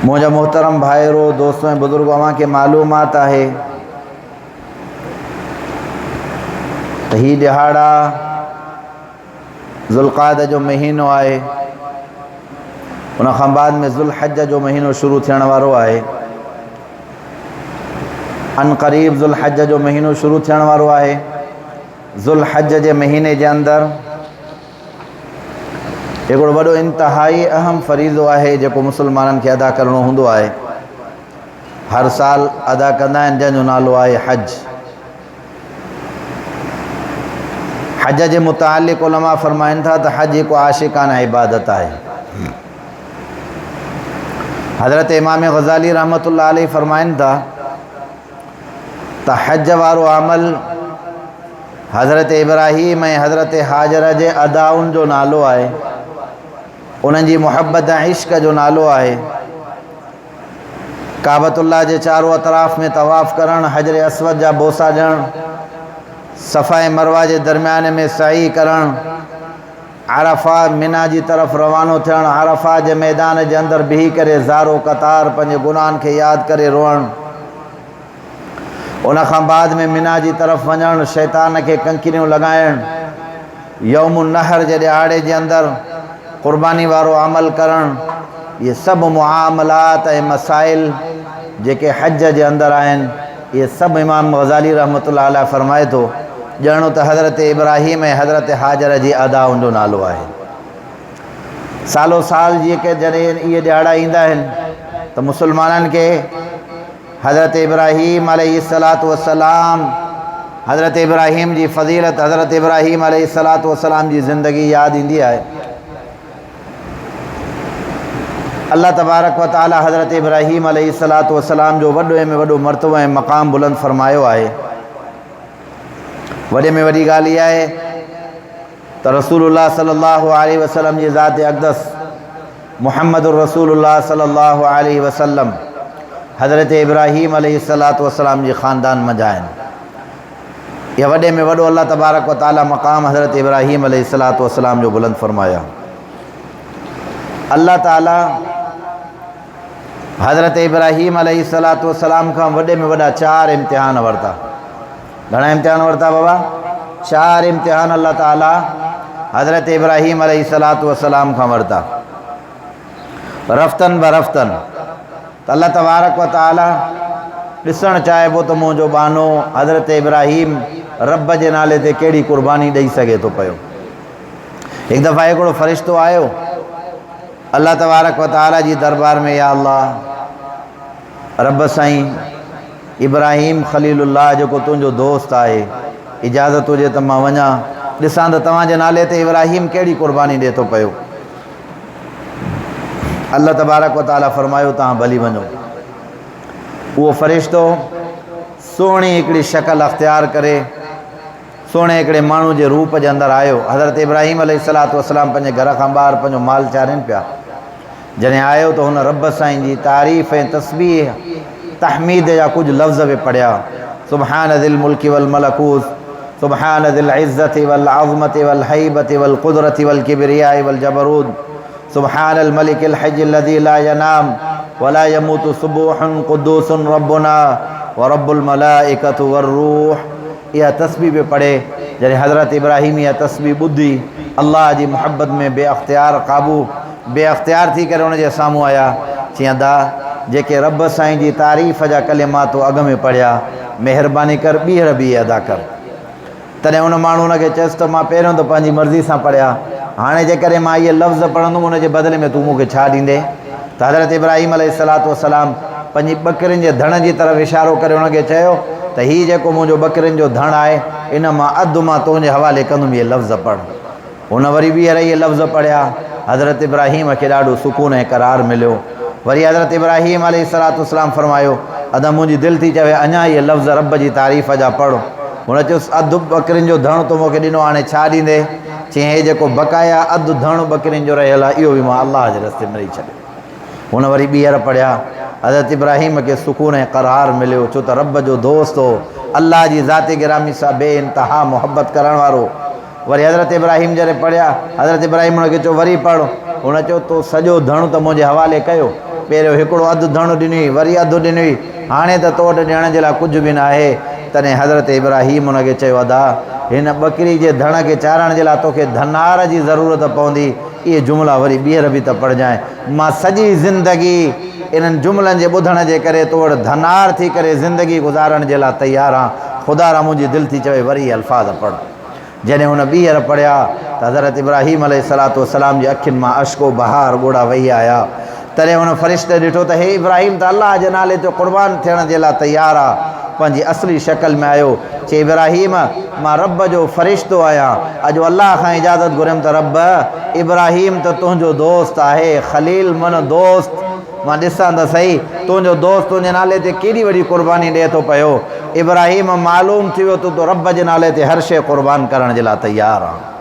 मुझा मोहतरम भाईरो दोस्तों ऐं बुजुर्गो अवां खे मालूमात है तो ही दिहाड़ा ज़ुल्क़ाद जो महीनो है। उन खां बाद में ज़ुल्हज जो महीनो शुरू थियण वारो है। अन क़रीब ज़ुल्हज जो महीनो शुरू थियण वारो है। ज़ुल्हज जे महीने के अंदर हिकिड़ो वॾो इंतहाई अहम फ़रीज़ो है जो मुसलमानन के अदा करणो हुंदो है। हर साल अदा कंदा आहिनि, जंहिंजो नालो है हज। हज के मुतालिक उलमा फरमाइन था तो हज एक आशिकाना इबादत है। हज़रत इमाम गज़ाली रहमतुल्लाह अलैहि फरमाइन था तो हज वारो अमल हज़रत इब्राहीम ऐं हज़रत हाजर के अदाउन जो नालो है। उन्हनि जी मुहब्बत इश्क जो नालो है। काबतुल्लाह के चारों अतराफ़ में तवाफ़ करण, हजर अस्वद जा बोसा ॾियण, सफ़ा मरवा के दरमियान में सही करण, अरफा मिना की तरफ रवानो थियण, अरफा के मैदान के अंदर बिही करे ज़ारो कतार पंहिंजे गुनाहन के याद करे रोअण, उन खां बाद में मिना की तरफ वञण, शैतान के कंकिरियूं लगाइण, यौमुन नहर के दिहाड़े के अंदर कुर्बानी वारो अमल करण, ये सब मुआमलात ए मसाइल जेके हज के अंदर आहिनि, ये सब इमाम गज़ाली रहमतुल्लाह अलैह फरमाए तो ॼणो तो हज़रत इब्राहीम ऐं हज़रत हाजर जी अदाउन जो नालो है। सालो साल जी के जॾहिं ये दिहाड़ा ईंदा आहिनि तो मुसलमानन के हज़रत इब्राहीम अलैहिस्सलातु वस्सलाम, हज़रत इब्राहीम जी फ़ज़ीलत, हज़रत इब्राहीम अलैहिस्सलातु वस्सलाम जी ज़िंदगी याद ईंदी है। अल्लाह तबारक व तआला हज़रत इब्राहीम अलैहिस्सलातु वस्सलाम जो वॾे में वॾो मर्तबो ऐं मक़ाम बुलंद फरमायो है। वॾे में वॾी ॻाल्हि इहा आहे त रसूलुल्लाह सल्लल्लाहु अलैहि वसल्लम जी ज़ात अक़दस मुहम्मदुर रसूलुल्लाह सल्लल्लाहु अलैहि वसल्लम हज़रत इब्राहीम अलैहिस्सलातु वस्सलाम जी ख़ानदान मंझा आहिनि। यह वॾे में वॾो अल्लाह तबारक व तआला मक़ाम हज़रत इब्राहीम अलैहिस्सलातु वस्सलाम जो बुलंद फरमाया। अल्लाह ताला हज़रत इब्राहीम अलैहिस्सलातु वस्सलाम खां वॾे में वॾा 4 इम्तिहान वरता। घणा इम्तिहान वरता बाबा? 4 इम्तिहान अल्लाह ताला हज़रत इब्राहीम अलैहिस्सलातु वस्सलाम खां वरता। रफ़्तन ब रफ़्तन तो अल्लाह तबारक व तआला ॾिसणु चाहे पोइ तो मुंहिंजो बानो हज़रत इब्राहीम रब के नाले ते कहिड़ी कुर्बानी ॾेई सघे थो पियो। एक दफ़ा हिकिड़ो फ़रिश्तो आयो अल्लाह तबारक व तआला जी दरबार में, या अल्लाह रब साईं इब्राहीम खलीलुल्लाह जो तुंहिंजो दोस्त है, इजाज़त हुजे तो मां वञा ॾिसां त तव्हांजे नाले ते इब्राहीम कहिड़ी कुर्बानी ॾे थो पियो। अल्लाह तबारक व तआला फरमायो तव्हां भली वञो। वो फरिश्तो सोहणी हिकिड़ी शक्ल अख्तियार करे सोहणे हिकिड़े माण्हू के रूप के अंदर आयो। हज़रत इब्राहीम अलैहिस्सलातु वस्सलाम पंहिंजे घर खां ॿाहिरि पंहिंजो माल चारिन पिया। जॾहिं आयो तो हुन रब साईं जी तारीफ़ ऐं तस्बीह तहमीद जा कुछ लफ्ज़ भी पढ़िया। सुबहान ज़िल मुल्कि वल मलकूत, सुबहान ज़िल इज़्ज़ति वल अज़मति वल हैबति वल क़ुदरति वल किब्रियाइ वल जबरूत, सुबहान अल मलिकिल हय्यिल लज़ी ला यनाम वला यमूतु सुबूहुन क़ुद्दूसुन रब्बुना व रब्बुल मलाइकतु वर रूह। यह तस्बीह भी पढ़े। जॾहिं हज़रत इब्राहीम यह तस्बीह ॿुधी अल्लाह जी मोहब्बत में बेअख्तियार क़ाबू बेअख्तियार थी करे उनजे साम्हूं आया। चईं दा जेके रब साईं जी तारीफ़ जा कलिमात तो अॻ में पढ़िया, महिरबानी कर ॿीहर बि अदा कर। तॾहिं उन माण्हू उनखे चयसि त मां पहिरियों तो पंहिंजी मर्ज़ी सां पढ़िया, हाणे जेकॾहिं मां इहे लफ़्ज़ पढ़ंदुमि उनजे बदिले में तूं मूंखे छा ॾींदे? त हज़रत इब्राहीम अलैहिस्सलातु वस्सलाम पंहिंजी ॿकरियुनि जे धण जी तरफ़ इशारो करे उनखे चयो त हीउ जेको मुंहिंजो ॿकरियुनि जो धण आहे इन मां अधु मां तुंहिंजे हवाले कंदुमि, इहे लफ़्ज़ पढ़। हुन वरी ॿीहर इहे लफ़्ज़ पढ़िया। हज़रत इब्राहीम खे ॾाढो सुकून ऐं करार मिलियो। वरी हज़रत इब्राहीम अलैहिस्सलातु वस्सलाम फरमायो अदा मुंहिंजी दिलि थी चवे अञा इहे लफ़्ज़ रब जी तारीफ़ जा पढ़ो। हुन चयोसि अधु ॿकरियुनि जो धण तो मूंखे ॾिनो, हाणे छा ॾींदे? चईं हे जेको बक़ाया अधु धण ॿकरियुनि जो रहियल आहे इहो बि मां अल्लाह जे रस्ते में ॾेई छॾियो। हुन वरी ॿीहर पढ़िया। हज़रत इब्राहीम के सुकून ऐं करार मिलियो, छो त रब जो दोस्त हो, अल्लाह जी ज़ात गिरामी सां बेइंतहा मोहब्बत करण वारो। वरी हज़रत इब्राहीम जॾहिं पढ़िया, हज़रत इब्राहीम उनखे चयो वरी पढ़। हुन चयो तो सॼो धण तो मुंहिंजे हवाले कयो, पहिरियों हिकिड़ो अधु धणु ॾिनी वरी अधु ॾिनी हाणे त तो वटि ॾियण जे लाइ कुझु बि न आहे। तॾहिं हज़रत इब्राहिम हुनखे चयो अदा हिन ॿकरी जे धण खे चाढ़ण जे लाइ तोखे धनार जी ज़रूरत पवंदी। इहे जुमिला वरी ॿीहर बि त पढ़जांइ। मां सॼी ज़िंदगी इन्हनि जुमिलनि जे ॿुधण जे करे तो वटि धनार थी करे ज़िंदगी गुज़ारण जे लाइ तयारु आहियां। ख़ुदा रा मुंहिंजी दिलि थी चवे वरी अल्फाज़ पढ़। जॾहिं हुन ॿीहर पढ़िया त हज़रत इब्राहिम अलैहिस्सलातु वस्सलाम जी अखियुनि मां अश्को बहार ॻोढ़ा वही आया। तॾहिं हुन फ़रिश्ते ॾिठो त हे इब्राहिम त अलाह जे नाले ते क़ुर्बान थियण जे लाइ तयारु आहे। पंहिंजी असली शक्ल में आयो। चए इब्राहिम मां रब जो फ़रिश्तो आहियां। अॼु अलाह खां इजाज़त घुरियमि त रब इब्राहिम त तुंहिंजो दोस्त आहे। ख़लील मन दोस्त। मां ॾिसां त सही तुंहिंजो दोस्त तुंहिंजे नाले ते केॾी वॾी क़ुर्बानी ॾिए थो पियो। इब्राहिम मालूम थी वियो तूं त रब जे नाले ते हर शइ क़ुर्बान करण जे लाइ तयारु आहे।